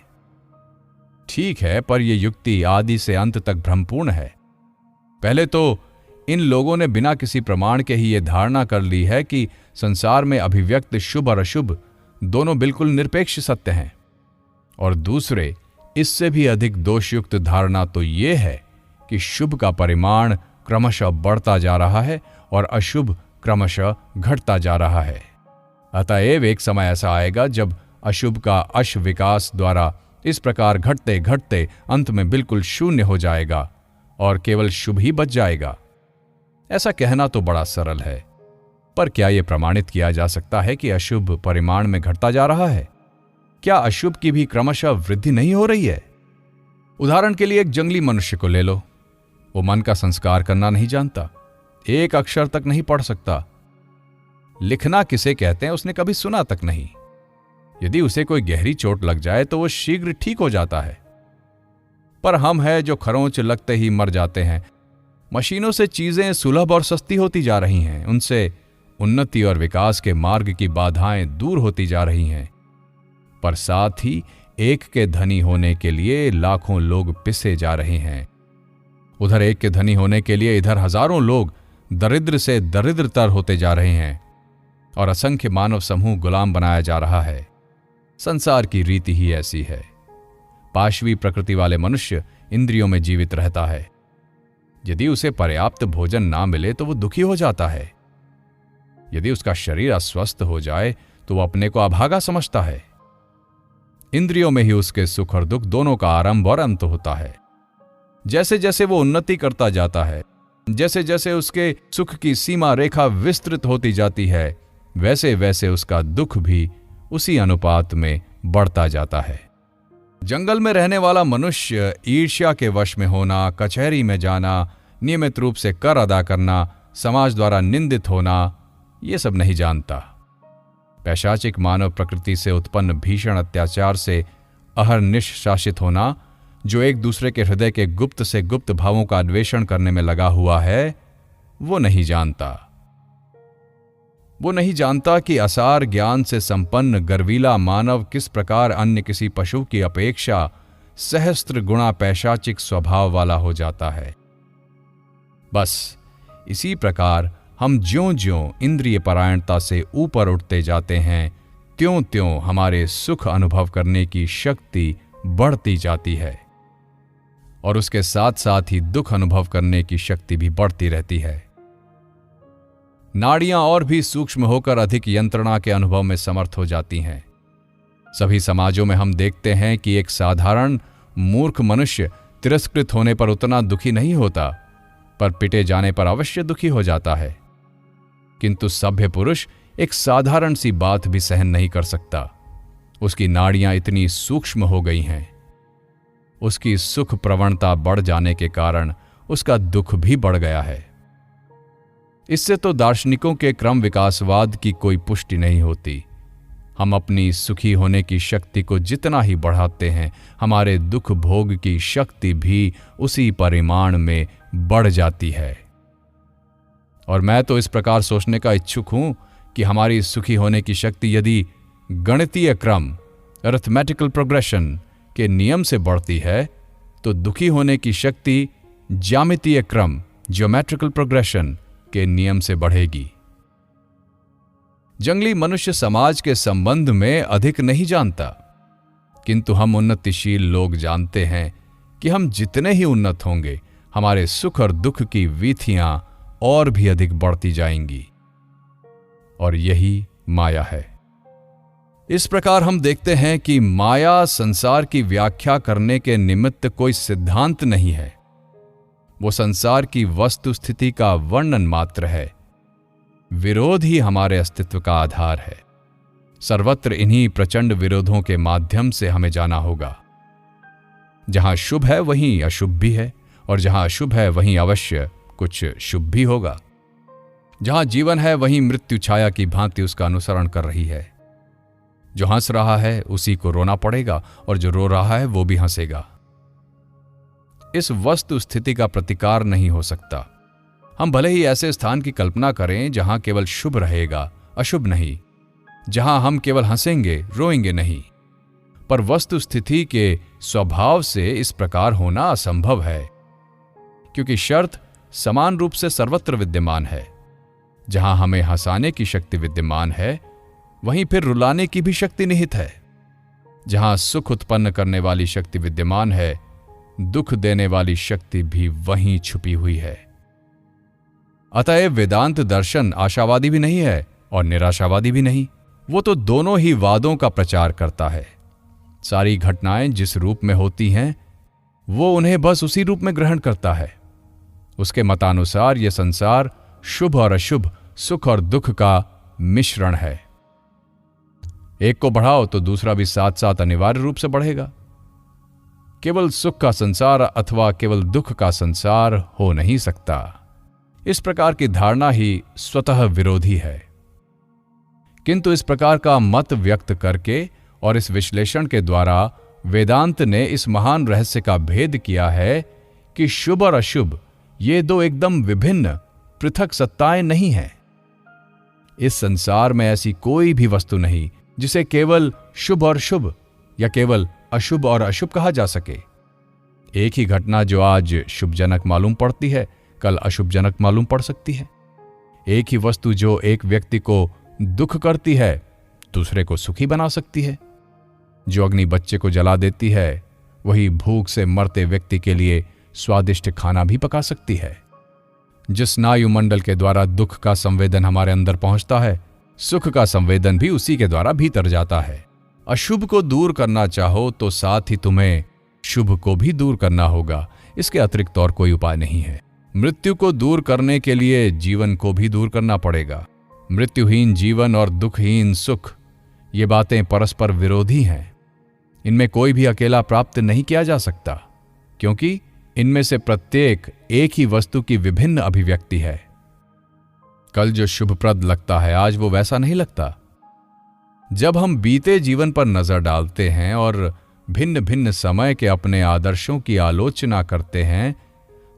ठीक है, पर यह युक्ति आदि से अंत तक भ्रमपूर्ण है। पहले तो इन लोगों ने बिना किसी प्रमाण के ही यह धारणा कर ली है कि संसार में अभिव्यक्त शुभ और अशुभ दोनों बिल्कुल निरपेक्ष सत्य हैं, और दूसरे इससे भी अधिक दोषयुक्त धारणा तो यह है कि शुभ का परिमाण क्रमशः बढ़ता जा रहा है और अशुभ क्रमशः घटता जा रहा है। अतएव एक समय ऐसा आएगा जब अशुभ का अश विकास द्वारा इस प्रकार घटते घटते अंत में बिल्कुल शून्य हो जाएगा और केवल शुभ ही बच जाएगा। ऐसा कहना तो बड़ा सरल है, पर क्या यह प्रमाणित किया जा सकता है कि अशुभ परिमाण में घटता जा रहा है? क्या अशुभ की भी क्रमशः वृद्धि नहीं हो रही है? उदाहरण के लिए एक जंगली मनुष्य को ले लो। वो मन का संस्कार करना नहीं जानता, एक अक्षर तक नहीं पढ़ सकता, लिखना किसे कहते हैं उसने कभी सुना तक नहीं। यदि उसे कोई गहरी चोट लग जाए तो वो शीघ्र ठीक हो जाता है। पर हम हैं जो खरोंच लगते ही मर जाते हैं। मशीनों से चीजें सुलभ और सस्ती होती जा रही हैं, उनसे उन्नति और विकास के मार्ग की बाधाएं दूर होती जा रही हैं, पर साथ ही एक के धनी होने के लिए लाखों लोग पिसे जा रहे हैं। उधर एक के धनी होने के लिए इधर हजारों लोग दरिद्र से दरिद्रतर होते जा रहे हैं और असंख्य मानव समूह गुलाम बनाया जा रहा है। संसार की रीति ही ऐसी है। पाशवी प्रकृति वाले मनुष्य इंद्रियों में जीवित रहता है। यदि उसे पर्याप्त भोजन ना मिले तो वो दुखी हो जाता है। यदि उसका शरीर अस्वस्थ हो जाए तो वो अपने को अभागा समझता है। इंद्रियों में ही उसके सुख और दुख दोनों का आरंभ और अंत होता है। जैसे जैसे वो उन्नति करता जाता है, जैसे जैसे उसके सुख की सीमा रेखा विस्तृत होती जाती है, वैसे वैसे उसका दुख भी उसी अनुपात में बढ़ता जाता है। जंगल में रहने वाला मनुष्य ईर्ष्या के वश में होना, कचहरी में जाना, नियमित रूप से कर अदा करना, समाज द्वारा निंदित होना, ये सब नहीं जानता। पैशाचिक मानव प्रकृति से उत्पन्न भीषण अत्याचार से अहर्निश शासित होना, जो एक दूसरे के हृदय के गुप्त से गुप्त भावों का अन्वेषण करने में लगा हुआ है, वो नहीं जानता। वो नहीं जानता कि असार ज्ञान से संपन्न गर्वीला मानव किस प्रकार अन्य किसी पशु की अपेक्षा सहस्त्र गुणा पैशाचिक स्वभाव वाला हो जाता है। बस इसी प्रकार हम ज्यों-ज्यों इंद्रिय परायणता से ऊपर उठते जाते हैं, त्यों-त्यों हमारे सुख अनुभव करने की शक्ति बढ़ती जाती है और उसके साथ साथ ही दुख अनुभव करने की शक्ति भी बढ़ती रहती है। नाड़ियां और भी सूक्ष्म होकर अधिक यंत्रणा के अनुभव में समर्थ हो जाती हैं। सभी समाजों में हम देखते हैं कि एक साधारण मूर्ख मनुष्य तिरस्कृत होने पर उतना दुखी नहीं होता, पर पिटे जाने पर अवश्य दुखी हो जाता है। किंतु सभ्य पुरुष एक साधारण सी बात भी सहन नहीं कर सकता। उसकी नाड़ियां इतनी सूक्ष्म हो गई हैं। उसकी सुख प्रवणता बढ़ जाने के कारण उसका दुख भी बढ़ गया है। इससे तो दार्शनिकों के क्रम विकासवाद की कोई पुष्टि नहीं होती। हम अपनी सुखी होने की शक्ति को जितना ही बढ़ाते हैं, हमारे दुख भोग की शक्ति भी उसी परिमाण में बढ़ जाती है। और मैं तो इस प्रकार सोचने का इच्छुक हूं कि हमारी सुखी होने की शक्ति यदि गणितीय क्रम अरिथमेटिकल प्रोग्रेशन के नियम से बढ़ती है, तो दुखी होने की शक्ति ज्यामितीय क्रम ज्योमेट्रिकल प्रोग्रेशन के नियम से बढ़ेगी। जंगली मनुष्य समाज के संबंध में अधिक नहीं जानता, किंतु हम उन्नतिशील लोग जानते हैं कि हम जितने ही उन्नत होंगे, हमारे सुख और दुख की वीथियां और भी अधिक बढ़ती जाएंगी। और यही माया है। इस प्रकार हम देखते हैं कि माया संसार की व्याख्या करने के निमित्त कोई सिद्धांत नहीं है। वो संसार की वस्तु स्थिति का वर्णन मात्र है। विरोध ही हमारे अस्तित्व का आधार है। सर्वत्र इन्हीं प्रचंड विरोधों के माध्यम से हमें जाना होगा। जहां शुभ है वहीं अशुभ भी है, और जहां अशुभ है वहीं अवश्य कुछ शुभ भी होगा। जहां जीवन है वहीं मृत्यु छाया की भांति उसका अनुसरण कर रही है। जो हंस रहा है उसी को रोना पड़ेगा, और जो रो रहा है वो भी हंसेगा। इस वस्तु स्थिति का प्रतिकार नहीं हो सकता। हम भले ही ऐसे स्थान की कल्पना करें जहां केवल शुभ रहेगा, अशुभ नहीं, जहां हम केवल हंसेंगे, रोएंगे नहीं, पर वस्तु स्थिति के स्वभाव से इस प्रकार होना असंभव है, क्योंकि शर्त समान रूप से सर्वत्र विद्यमान है। जहां हमें हंसाने की शक्ति विद्यमान है, वहीं फिर रुलाने की भी शक्ति निहित है। जहां सुख उत्पन्न करने वाली शक्ति विद्यमान है, दुख देने वाली शक्ति भी वहीं छुपी हुई है। अतएव वेदांत दर्शन आशावादी भी नहीं है और निराशावादी भी नहीं। वो तो दोनों ही वादों का प्रचार करता है। सारी घटनाएं जिस रूप में होती हैं, वो उन्हें बस उसी रूप में ग्रहण करता है। उसके मतानुसार यह संसार शुभ और अशुभ, सुख और दुख का मिश्रण है। एक को बढ़ाओ तो दूसरा भी साथ साथ अनिवार्य रूप से बढ़ेगा। केवल सुख का संसार अथवा केवल दुख का संसार हो नहीं सकता। इस प्रकार की धारणा ही स्वतः विरोधी है। किंतु इस प्रकार का मत व्यक्त करके और इस विश्लेषण के द्वारा वेदांत ने इस महान रहस्य का भेद किया है कि शुभ और अशुभ ये दो एकदम विभिन्न पृथक सत्ताएं नहीं हैं। इस संसार में ऐसी कोई भी वस्तु नहीं जिसे केवल शुभ और शुभ या केवल अशुभ और अशुभ कहा जा सके। एक ही घटना जो आज शुभजनक मालूम पड़ती है, कल अशुभजनक मालूम पड़ सकती है। एक ही वस्तु जो एक व्यक्ति को दुख करती है, दूसरे को सुखी बना सकती है। जो अग्नि बच्चे को जला देती है, वही भूख से मरते व्यक्ति के लिए स्वादिष्ट खाना भी पका सकती है। जिस स्नायुमंडल के द्वारा दुख का संवेदन हमारे अंदर पहुंचता है, सुख का संवेदन भी उसी के द्वारा भीतर जाता है। अशुभ को दूर करना चाहो तो साथ ही तुम्हें शुभ को भी दूर करना होगा। इसके अतिरिक्त और कोई उपाय नहीं है। मृत्यु को दूर करने के लिए जीवन को भी दूर करना पड़ेगा। मृत्युहीन जीवन और दुखहीन सुख, ये बातें परस्पर विरोधी हैं। इनमें कोई भी अकेला प्राप्त नहीं किया जा सकता, क्योंकि इनमें से प्रत्येक एक ही वस्तु की विभिन्न अभिव्यक्ति है। कल जो शुभप्रद लगता है, आज वो वैसा नहीं लगता। जब हम बीते जीवन पर नजर डालते हैं और भिन्न भिन्न समय के अपने आदर्शों की आलोचना करते हैं,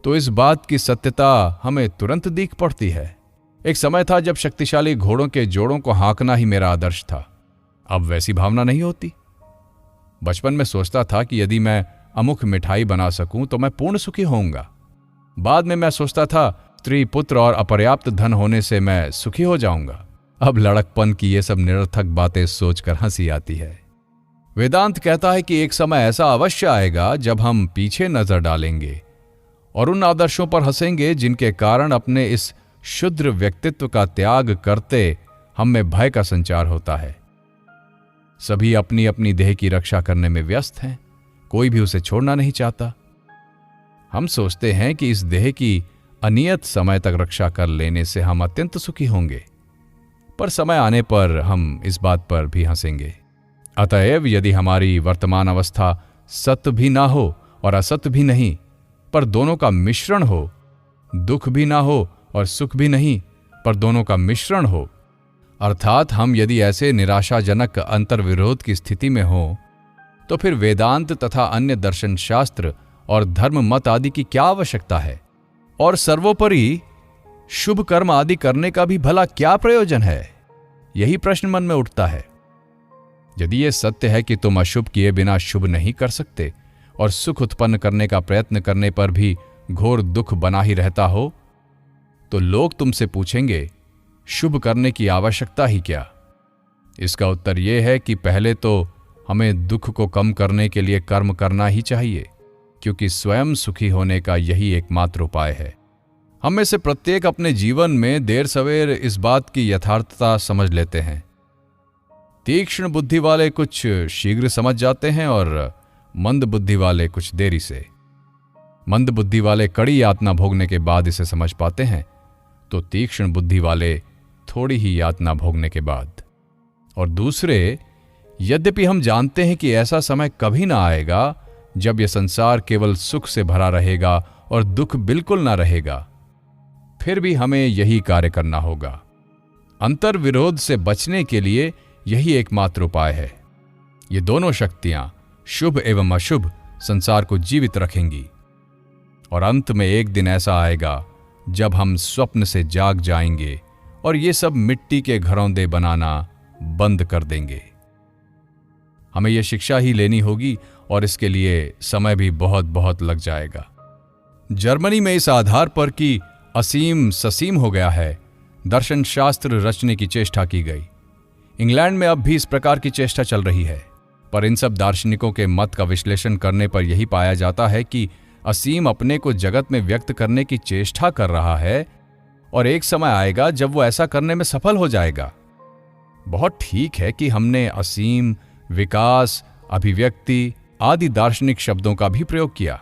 तो इस बात की सत्यता हमें तुरंत दिख पड़ती है। एक समय था जब शक्तिशाली घोड़ों के जोड़ों को हाँकना ही मेरा आदर्श था। अब वैसी भावना नहीं होती। बचपन में सोचता था कि यदि मैं अमुक मिठाई बना सकूं तो मैं पूर्ण सुखी होऊंगा। बाद में मैं सोचता था स्त्री पुत्र और अपर्याप्त धन होने से मैं सुखी हो जाऊंगा। अब लड़कपन की ये सब निरर्थक बातें सोचकर हंसी आती है। वेदांत कहता है कि एक समय ऐसा अवश्य आएगा जब हम पीछे नजर डालेंगे और उन आदर्शों पर हंसेंगे जिनके कारण अपने इस शुद्र व्यक्तित्व का त्याग करते हम में भय का संचार होता है। सभी अपनी अपनी देह की रक्षा करने में व्यस्त हैं। कोई भी उसे छोड़ना नहीं चाहता। हम सोचते हैं कि इस देह की अनियत समय तक रक्षा कर लेने से हम अत्यंत सुखी होंगे, पर समय आने पर हम इस बात पर भी हंसेंगे। अतएव यदि हमारी वर्तमान अवस्था सत्य भी ना हो और असत्य भी नहीं, पर दोनों का मिश्रण हो, दुख भी ना हो और सुख भी नहीं, पर दोनों का मिश्रण हो, अर्थात हम यदि ऐसे निराशाजनक अंतर्विरोध की स्थिति में हो, तो फिर वेदांत तथा अन्य दर्शन शास्त्र और धर्म मत आदि की क्या आवश्यकता है? और सर्वोपरि शुभ कर्म आदि करने का भी भला क्या प्रयोजन है? यही प्रश्न मन में उठता है। यदि यह सत्य है कि तुम अशुभ किए बिना शुभ नहीं कर सकते और सुख उत्पन्न करने का प्रयत्न करने पर भी घोर दुख बना ही रहता हो, तो लोग तुमसे पूछेंगे शुभ करने की आवश्यकता ही क्या? इसका उत्तर यह है कि पहले तो हमें दुख को कम करने के लिए कर्म करना ही चाहिए, क्योंकि स्वयं सुखी होने का यही एकमात्र उपाय है। हम में से प्रत्येक अपने जीवन में देर सवेर इस बात की यथार्थता समझ लेते हैं। तीक्ष्ण बुद्धि वाले कुछ शीघ्र समझ जाते हैं और मंद बुद्धि वाले कुछ देरी से। मंद बुद्धि वाले कड़ी यातना भोगने के बाद इसे समझ पाते हैं, तो तीक्ष्ण बुद्धि वाले थोड़ी ही यातना भोगने के बाद। और दूसरे, यद्यपि हम जानते हैं कि ऐसा समय कभी ना आएगा जब यह संसार केवल सुख से भरा रहेगा और दुख बिल्कुल ना रहेगा, फिर भी हमें यही कार्य करना होगा। अंतर्विरोध से बचने के लिए यही एकमात्र उपाय है। ये दोनों शक्तियां, शुभ एवं अशुभ, संसार को जीवित रखेंगी। और अंत में एक दिन ऐसा आएगा जब हम स्वप्न से जाग जाएंगे और ये सब मिट्टी के घरौंदे बनाना बंद कर देंगे। हमें यह शिक्षा ही लेनी होगी और इसके लिए समय भी बहुत बहुत लग जाएगा। जर्मनी में इस आधार पर कि असीम ससीम हो गया है, दर्शन शास्त्र रचने की चेष्टा की गई। इंग्लैंड में अब भी इस प्रकार की चेष्टा चल रही है, पर इन सब दार्शनिकों के मत का विश्लेषण करने पर यही पाया जाता है कि असीम अपने को जगत में व्यक्त करने की चेष्टा कर रहा है और एक समय आएगा जब वो ऐसा करने में सफल हो जाएगा। बहुत ठीक है कि हमने असीम, विकास, अभिव्यक्ति आदि दार्शनिक शब्दों का भी प्रयोग किया,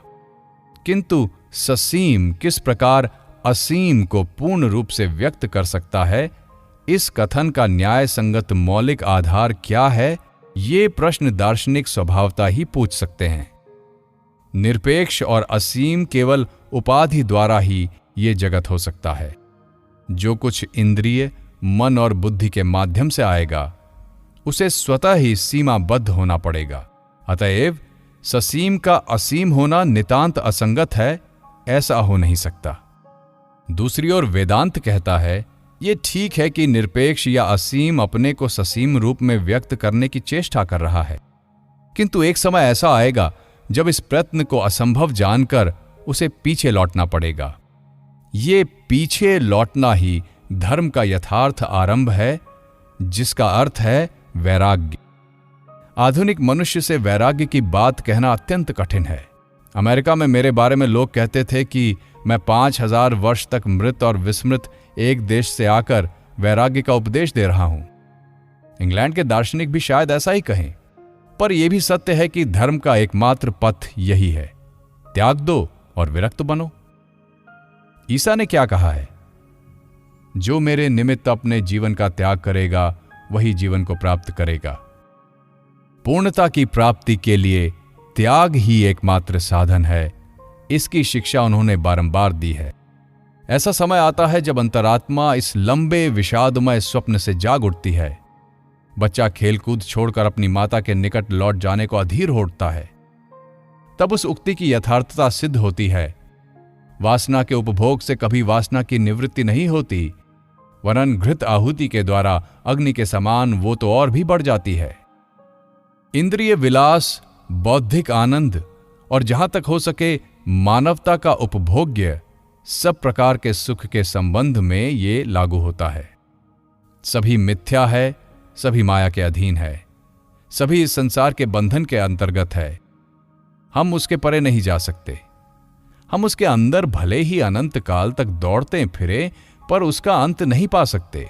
किंतु ससीम किस प्रकार असीम को पूर्ण रूप से व्यक्त कर सकता है, इस कथन का न्याय संगत मौलिक आधार क्या है, ये प्रश्न दार्शनिक स्वभावतः ही पूछ सकते हैं। निरपेक्ष और असीम केवल उपाधि द्वारा ही ये जगत हो सकता है। जो कुछ इंद्रिय, मन और बुद्धि के माध्यम से आएगा, उसे स्वतः ही सीमाबद्ध होना पड़ेगा। अतएव ससीम का असीम होना नितांत असंगत है, ऐसा हो नहीं सकता। दूसरी ओर वेदांत कहता है, ये ठीक है कि निरपेक्ष या असीम अपने को ससीम रूप में व्यक्त करने की चेष्टा कर रहा है, किंतु एक समय ऐसा आएगा जब इस प्रयत्न को असंभव जानकर उसे पीछे लौटना पड़ेगा। ये पीछे लौटना ही धर्म का यथार्थ आरंभ है, जिसका अर्थ है वैराग्य। आधुनिक मनुष्य से वैराग्य की बात कहना अत्यंत कठिन है। अमेरिका में मेरे बारे में लोग कहते थे कि मैं 5000 वर्ष तक मृत और विस्मृत एक देश से आकर वैराग्य का उपदेश दे रहा हूं। इंग्लैंड के दार्शनिक भी शायद ऐसा ही कहें, पर यह भी सत्य है कि धर्म का एकमात्र पथ यही है, त्याग दो और विरक्त बनो। ईसा ने क्या कहा है? जो मेरे निमित्त अपने जीवन का त्याग करेगा, वही जीवन को प्राप्त करेगा। पूर्णता की प्राप्ति के लिए त्याग ही एकमात्र साधन है, इसकी शिक्षा उन्होंने बारंबार दी है। ऐसा समय आता है जब अंतरात्मा इस लंबे विषादमय स्वप्न से जाग उठती है। बच्चा खेलकूद छोड़कर अपनी माता के निकट लौट जाने को अधीर होता है। तब उस उक्ति की यथार्थता सिद्ध होती है। वासना के उपभोग से कभी वासना की निवृत्ति नहीं होती, वरन घृत आहुति के द्वारा अग्नि के समान वो तो और भी बढ़ जाती है। इंद्रिय विलास, बौद्धिक आनंद और जहां तक हो सके मानवता का उपभोग्य सब प्रकार के सुख के संबंध में ये लागू होता है। सभी मिथ्या है, सभी माया के अधीन है, सभी इस संसार के बंधन के अंतर्गत है। हम उसके परे नहीं जा सकते। हम उसके अंदर भले ही अनंत काल तक दौड़ते फिरे, पर उसका अंत नहीं पा सकते।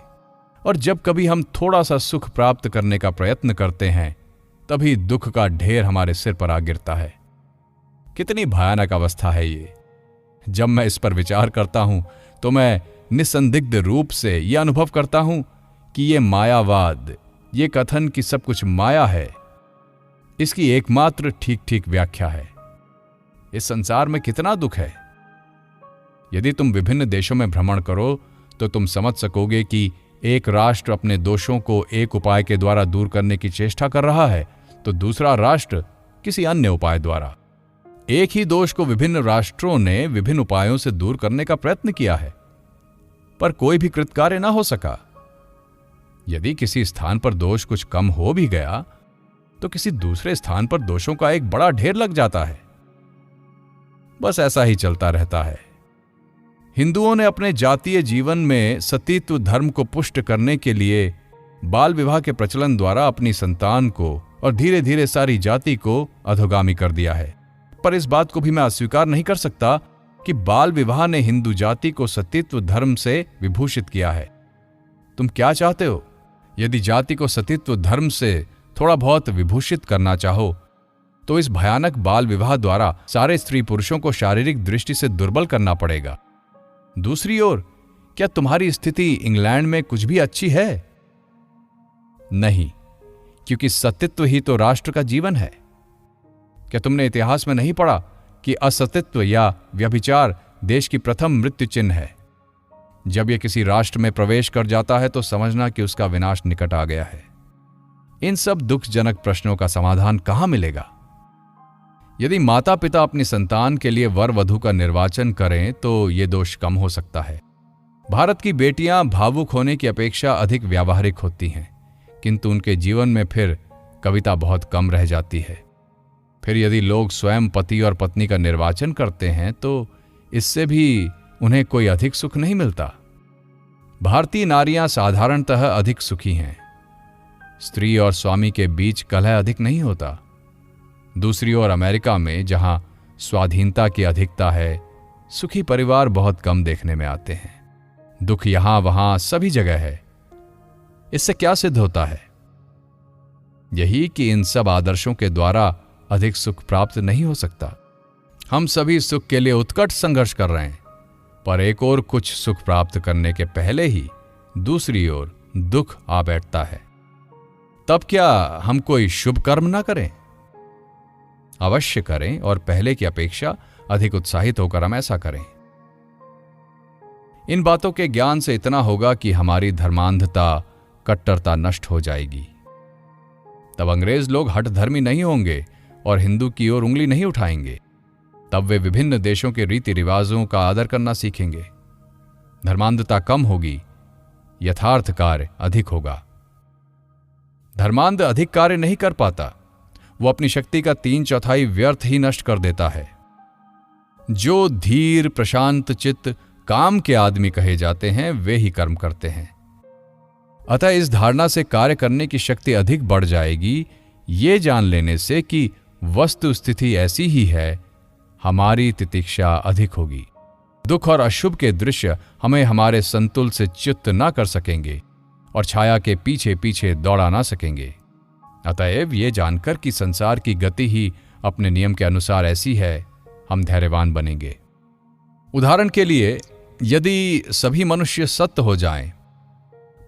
और जब कभी हम थोड़ा सा सुख प्राप्त करने का प्रयत्न करते हैं, तभी दुख का ढेर हमारे सिर पर आ गिरता है। कितनी भयानक अवस्था है ये। जब मैं इस पर विचार करता हूं तो मैं निसंदिग्ध रूप से यह अनुभव करता हूं कि ये मायावाद, ये कथन कि सब कुछ माया है, इसकी एकमात्र ठीक ठीक व्याख्या है। इस संसार में कितना दुख है। यदि तुम विभिन्न देशों में भ्रमण करो तो तुम समझ सकोगे कि एक राष्ट्र अपने दोषों को एक उपाय के द्वारा दूर करने की चेष्टा कर रहा है, तो दूसरा राष्ट्र किसी अन्य उपाय द्वारा। एक ही दोष को विभिन्न राष्ट्रों ने विभिन्न उपायों से दूर करने का प्रयत्न किया है, पर कोई भी कृतकार्य न हो सका। यदि किसी स्थान पर दोष कुछ कम हो भी गया, तो किसी दूसरे स्थान पर दोषों का एक बड़ा ढेर लग जाता है। बस ऐसा ही चलता रहता है। हिंदुओं ने अपने जातीय जीवन में सतीत्व धर्म को पुष्ट करने के लिए बाल विवाह के प्रचलन द्वारा अपनी संतान को और धीरे धीरे सारी जाति को अधोगामी कर दिया है। पर इस बात को भी मैं अस्वीकार नहीं कर सकता कि बाल विवाह ने हिंदू जाति को सतीत्व धर्म से विभूषित किया है। तुम क्या चाहते हो यदि जाति को सतीत्व धर्म से थोड़ा बहुत विभूषित करना चाहो तो इस भयानक बाल विवाह द्वारा सारे स्त्री पुरुषों को शारीरिक दृष्टि से दुर्बल करना पड़ेगा। दूसरी ओर, क्या तुम्हारी स्थिति इंग्लैंड में कुछ भी अच्छी है? नहीं, क्योंकि सतीत्व ही तो राष्ट्र का जीवन है। क्या तुमने इतिहास में नहीं पढ़ा कि असतित्व या व्यभिचार देश की प्रथम मृत्यु चिन्ह है? जब यह किसी राष्ट्र में प्रवेश कर जाता है तो समझना कि उसका विनाश निकट आ गया है। इन सब दुखजनक प्रश्नों का समाधान कहां मिलेगा? यदि माता पिता अपनी संतान के लिए वर वधू का निर्वाचन करें तो ये दोष कम हो सकता है। भारत की बेटियां भावुक होने की अपेक्षा अधिक व्यावहारिक होती हैं, किंतु उनके जीवन में फिर कविता बहुत कम रह जाती है। फिर यदि लोग स्वयं पति और पत्नी का निर्वाचन करते हैं तो इससे भी उन्हें कोई अधिक सुख नहीं मिलता। भारतीय नारियां साधारणतः अधिक सुखी हैं। स्त्री और स्वामी के बीच कलह अधिक नहीं होता। दूसरी ओर अमेरिका में, जहां स्वाधीनता की अधिकता है, सुखी परिवार बहुत कम देखने में आते हैं। दुख यहां वहां सभी जगह है। इससे क्या सिद्ध होता है? यही कि इन सब आदर्शों के द्वारा अधिक सुख प्राप्त नहीं हो सकता। हम सभी सुख के लिए उत्कट संघर्ष कर रहे हैं, पर एक और कुछ सुख प्राप्त करने के पहले ही दूसरी ओर दुख आ बैठता है। तब क्या हम कोई शुभ कर्म ना करें? अवश्य करें, और पहले की अपेक्षा अधिक उत्साहित होकर हम ऐसा करें। इन बातों के ज्ञान से इतना होगा कि हमारी धर्मांधता, कट्टरता नष्ट हो जाएगी। तब अंग्रेज लोग हठधर्मी नहीं होंगे और हिंदू की ओर उंगली नहीं उठाएंगे। तब वे विभिन्न देशों के रीति रिवाजों का आदर करना सीखेंगे। धर्मांधता कम होगी, यथार्थ कार्य अधिक होगा। धर्मांध अधिक कार्य नहीं कर पाता, वो अपनी शक्ति का 3/4 व्यर्थ ही नष्ट कर देता है। जो धीर प्रशांत चित्त काम के आदमी कहे जाते हैं वे ही कर्म करते हैं। अतः इस धारणा से कार्य करने की शक्ति अधिक बढ़ जाएगी, ये जान लेने से कि वस्तु स्थिति ऐसी ही है, हमारी तितिक्षा अधिक होगी। दुख और अशुभ के दृश्य हमें हमारे संतुल से च्युत न कर सकेंगे और छाया के पीछे पीछे दौड़ा ना सकेंगे। अतएव ये जानकर कि संसार की गति ही अपने नियम के अनुसार ऐसी है, हम धैर्यवान बनेंगे। उदाहरण के लिए, यदि सभी मनुष्य सत्य हो जाएं,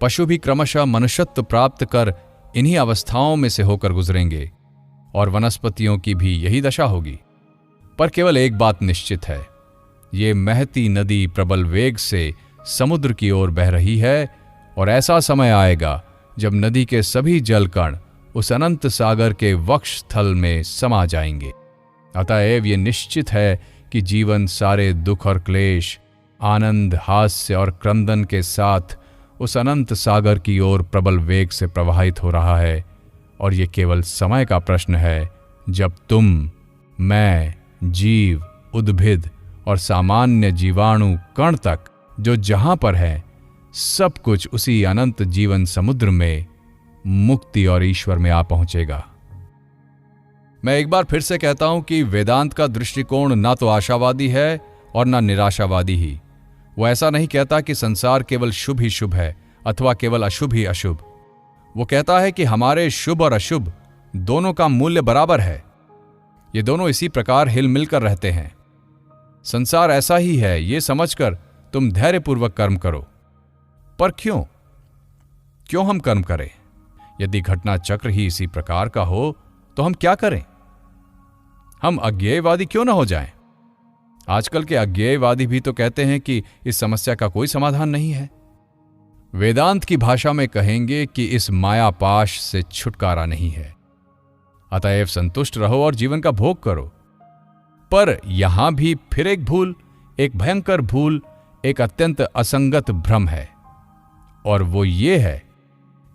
पशु भी क्रमशः मनुष्यत्व प्राप्त कर इन्हीं अवस्थाओं में से होकर गुजरेंगे और वनस्पतियों की भी यही दशा होगी। पर केवल एक बात निश्चित है, ये महती नदी प्रबल वेग से समुद्र की ओर बह रही है और ऐसा समय आएगा जब नदी के सभी जलकण उस अनंत सागर के वक्ष स्थल में समा जाएंगे। अतएव ये निश्चित है कि जीवन सारे दुख और क्लेश, आनंद, हास्य और क्रंदन के साथ उस अनंत सागर की ओर प्रबल वेग से प्रवाहित हो रहा है और ये केवल समय का प्रश्न है जब तुम, मैं, जीव, उद्भिद और सामान्य जीवाणु कण तक जो जहां पर है, सब कुछ उसी अनंत जीवन समुद्र में मुक्ति और ईश्वर में आ पहुंचेगा। मैं एक बार फिर से कहता हूं कि वेदांत का दृष्टिकोण ना तो आशावादी है और ना निराशावादी ही। वो ऐसा नहीं कहता कि संसार केवल शुभ ही शुभ है अथवा केवल अशुभ ही अशुभ। वो कहता है कि हमारे शुभ और अशुभ दोनों का मूल्य बराबर है। ये दोनों इसी प्रकार हिल मिलकर रहते हैं। संसार ऐसा ही है, ये समझकर तुम धैर्यपूर्वक कर्म करो। पर क्यों हम कर्म करें? यदि घटना चक्र ही इसी प्रकार का हो तो हम क्या करें? हम अज्ञेयवादी क्यों न हो जाएं? आजकल के अज्ञेयवादी भी तो कहते हैं कि इस समस्या का कोई समाधान नहीं है। वेदांत की भाषा में कहेंगे कि इस मायापाश से छुटकारा नहीं है। अतएव संतुष्ट रहो और जीवन का भोग करो। पर यहां भी फिर एक भूल, एक भयंकर भूल, एक अत्यंत असंगत भ्रम है, और वो ये है,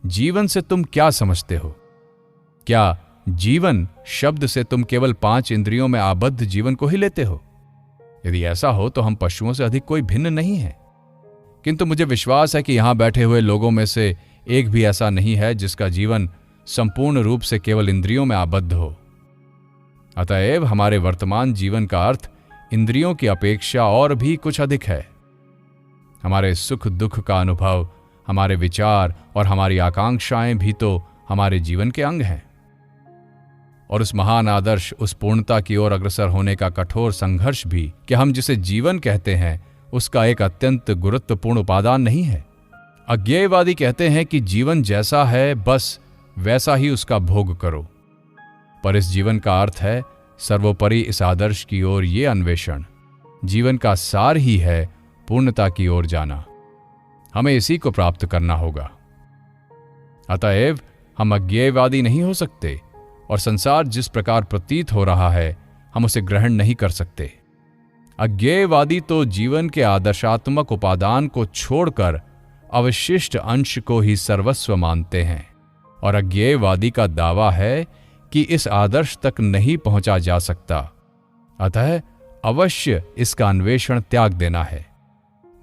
जीवन से तुम क्या समझते हो? क्या जीवन शब्द से तुम केवल 5 इंद्रियों में आबद्ध जीवन को ही लेते हो? यदि ऐसा हो तो हम पशुओं से अधिक कोई भिन्न नहीं है। किंतु मुझे विश्वास है कि यहां बैठे हुए लोगों में से एक भी ऐसा नहीं है जिसका जीवन संपूर्ण रूप से केवल इंद्रियों में आबद्ध हो। अतएव हमारे वर्तमान जीवन का अर्थ इंद्रियों की अपेक्षा और भी कुछ अधिक है। हमारे सुख दुख का अनुभव हमारे विचार और हमारी आकांक्षाएं भी तो हमारे जीवन के अंग हैं। और उस महान आदर्श, उस पूर्णता की ओर अग्रसर होने का कठोर संघर्ष भी कि हम जिसे जीवन कहते हैं, उसका एक अत्यंत गुरुत्वपूर्ण उपादान नहीं है। अज्ञेयवादी कहते हैं कि जीवन जैसा है बस वैसा ही उसका भोग करो, पर इस जीवन का अर्थ है सर्वोपरि इस आदर्श की ओर ये अन्वेषण। जीवन का सार ही है पूर्णता की ओर जाना। हमें इसी को प्राप्त करना होगा। अतएव हम अज्ञेयवादी नहीं हो सकते और संसार जिस प्रकार प्रतीत हो रहा है हम उसे ग्रहण नहीं कर सकते। अज्ञेयवादी तो जीवन के आदर्शात्मक उपादान को छोड़कर अवशिष्ट अंश को ही सर्वस्व मानते हैं, और अज्ञेयवादी का दावा है कि इस आदर्श तक नहीं पहुंचा जा सकता, अतः अवश्य इसका अन्वेषण त्याग देना है।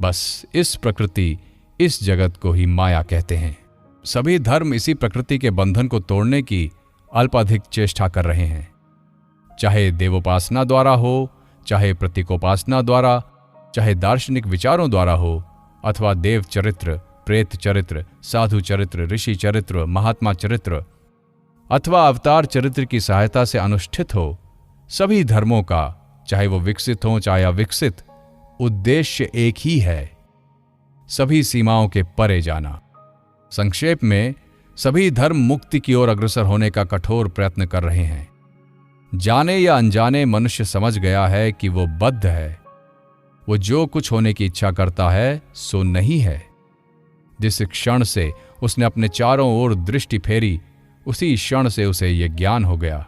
बस इस प्रकृति, इस जगत को ही माया कहते हैं। सभी धर्म इसी प्रकृति के बंधन को तोड़ने की अल्पाधिक चेष्टा कर रहे हैं, चाहे देवोपासना द्वारा हो, चाहे प्रतीकोपासना द्वारा, चाहे दार्शनिक विचारों द्वारा हो, अथवा देव चरित्र, प्रेत चरित्र, साधु चरित्र, ऋषि चरित्र, महात्मा चरित्र अथवा अवतार चरित्र की सहायता से अनुष्ठित हो। सभी धर्मों का, चाहे वो विकसित हो चाहे अविकसित, उद्देश्य एक ही है, सभी सीमाओं के परे जाना। संक्षेप में, सभी धर्म मुक्ति की ओर अग्रसर होने का कठोर प्रयत्न कर रहे हैं। जाने या अनजाने मनुष्य समझ गया है कि वो बद्ध है। वो जो कुछ होने की इच्छा करता है सो नहीं है। जिस क्षण से उसने अपने चारों ओर दृष्टि फेरी, उसी क्षण से उसे ये ज्ञान हो गया।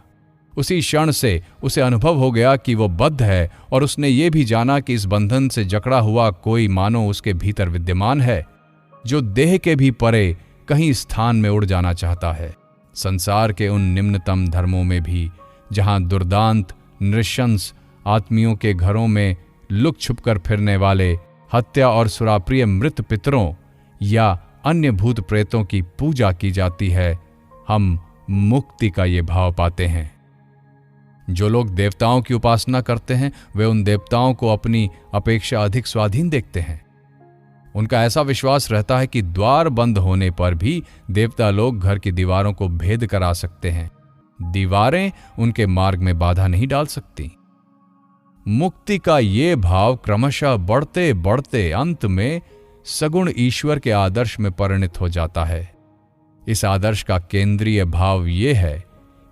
उसी क्षण से उसे अनुभव हो गया कि वो बद्ध है, और उसने ये भी जाना कि इस बंधन से जकड़ा हुआ कोई मानो उसके भीतर विद्यमान है, जो देह के भी परे कहीं स्थान में उड़ जाना चाहता है। संसार के उन निम्नतम धर्मों में भी, जहां दुर्दांत नृशंस आत्मियों के घरों में लुक छुपकर फिरने वाले, हत्या और सुराप्रिय मृत पितरों या अन्य भूत प्रेतों की पूजा की जाती है, हम मुक्ति का ये भाव पाते हैं। जो लोग देवताओं की उपासना करते हैं वे उन देवताओं को अपनी अपेक्षा अधिक स्वाधीन देखते हैं। उनका ऐसा विश्वास रहता है कि द्वार बंद होने पर भी देवता लोग घर की दीवारों को भेद कर आ सकते हैं। दीवारें उनके मार्ग में बाधा नहीं डाल सकती। मुक्ति का ये भाव क्रमशः बढ़ते बढ़ते अंत में सगुण ईश्वर के आदर्श में परिणत हो जाता है। इस आदर्श का केंद्रीय भाव ये है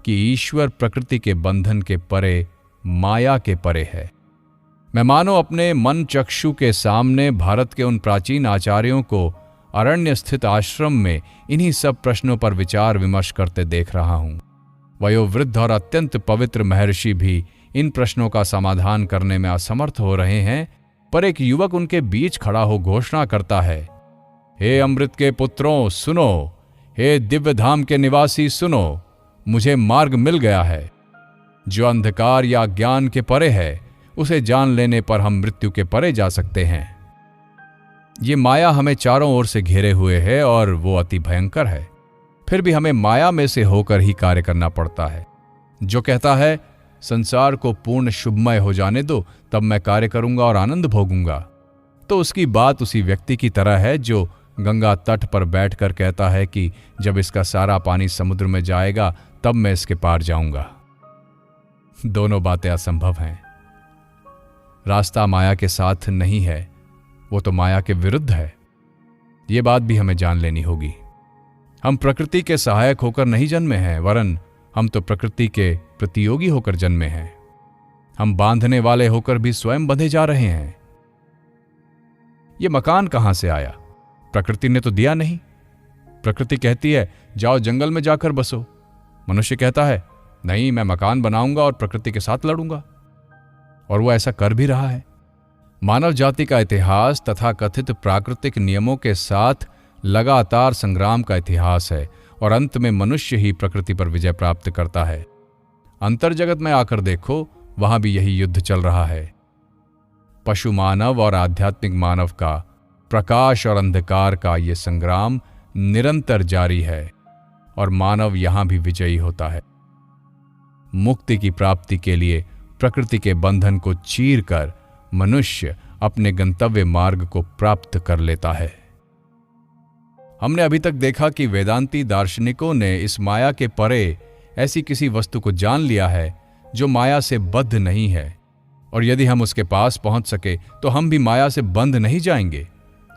कि ईश्वर प्रकृति के बंधन के परे, माया के परे है। मैं मानो अपने मन चक्षु के सामने भारत के उन प्राचीन आचार्यों को अरण्य स्थित आश्रम में इन्हीं सब प्रश्नों पर विचार विमर्श करते देख रहा हूं। वयोवृद्ध और अत्यंत पवित्र महर्षि भी इन प्रश्नों का समाधान करने में असमर्थ हो रहे हैं, पर एक युवक उनके बीच खड़ा हो घोषणा करता है, हे अमृत के पुत्रों सुनो, हे दिव्य धाम के निवासी सुनो, मुझे मार्ग मिल गया है। जो अंधकार या ज्ञान के परे है, उसे जान लेने पर हम मृत्यु के परे जा सकते हैं। ये माया हमें चारों ओर से घेरे हुए है और वो अति भयंकर है। फिर भी हमें माया में से होकर ही कार्य करना पड़ता है। जो कहता है संसार को पूर्ण शुभमय हो जाने दो, तब मैं कार्य करूंगा और आनंद भोगूंगा, तो उसकी बात उसी व्यक्ति की तरह है जो गंगा तट पर बैठकर कहता है कि जब इसका सारा पानी समुद्र में जाएगा तब मैं इसके पार जाऊंगा। दोनों बातें असंभव हैं। रास्ता माया के साथ नहीं है, वो तो माया के विरुद्ध है। ये बात भी हमें जान लेनी होगी। हम प्रकृति के सहायक होकर नहीं जन्मे हैं, वरन हम तो प्रकृति के प्रतियोगी होकर जन्मे हैं। हम बांधने वाले होकर भी स्वयं बंधे जा रहे हैं। ये मकान कहां से आया? प्रकृति ने तो दिया नहीं। प्रकृति कहती है जाओ जंगल में जाकर बसो। मनुष्य कहता है नहीं, मैं मकान बनाऊंगा और प्रकृति के साथ लड़ूंगा, और वो ऐसा कर भी रहा है। मानव जाति का इतिहास तथा कथित प्राकृतिक नियमों के साथ लगातार संग्राम का इतिहास है, और अंत में मनुष्य ही प्रकृति पर विजय प्राप्त करता है। अंतर्जगत में आकर देखो, वहां भी यही युद्ध चल रहा है। पशु मानव और आध्यात्मिक मानव का, प्रकाश और अंधकार का ये संग्राम निरंतर जारी है, और मानव यहां भी विजयी होता है। मुक्ति की प्राप्ति के लिए प्रकृति के बंधन को चीरकर मनुष्य अपने गंतव्य मार्ग को प्राप्त कर लेता है। हमने अभी तक देखा कि वेदांती दार्शनिकों ने इस माया के परे ऐसी किसी वस्तु को जान लिया है जो माया से बद्ध नहीं है, और यदि हम उसके पास पहुंच सके तो हम भी माया से बंध नहीं जाएंगे।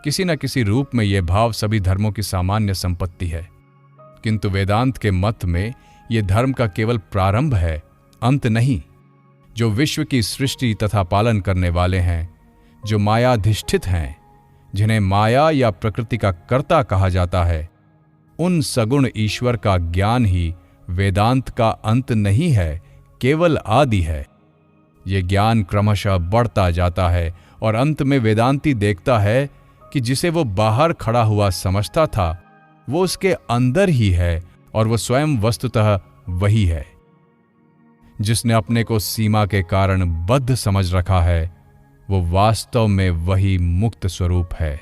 किसी न किसी रूप में यह भाव सभी धर्मों की सामान्य संपत्ति है, किंतु वेदांत के मत में यह धर्म का केवल प्रारंभ है, अंत नहीं। जो विश्व की सृष्टि तथा पालन करने वाले हैं, जो मायाधिष्ठित हैं, जिन्हें माया या प्रकृति का कर्ता कहा जाता है, उन सगुण ईश्वर का ज्ञान ही वेदांत का अंत नहीं है, केवल आदि है। ये ज्ञान क्रमशः बढ़ता जाता है और अंत में वेदांती देखता है कि जिसे वो बाहर खड़ा हुआ समझता था वो उसके अंदर ही है, और वो स्वयं वस्तुतः वही है। जिसने अपने को सीमा के कारण बद्ध समझ रखा है, वो वास्तव में वही मुक्त स्वरूप है।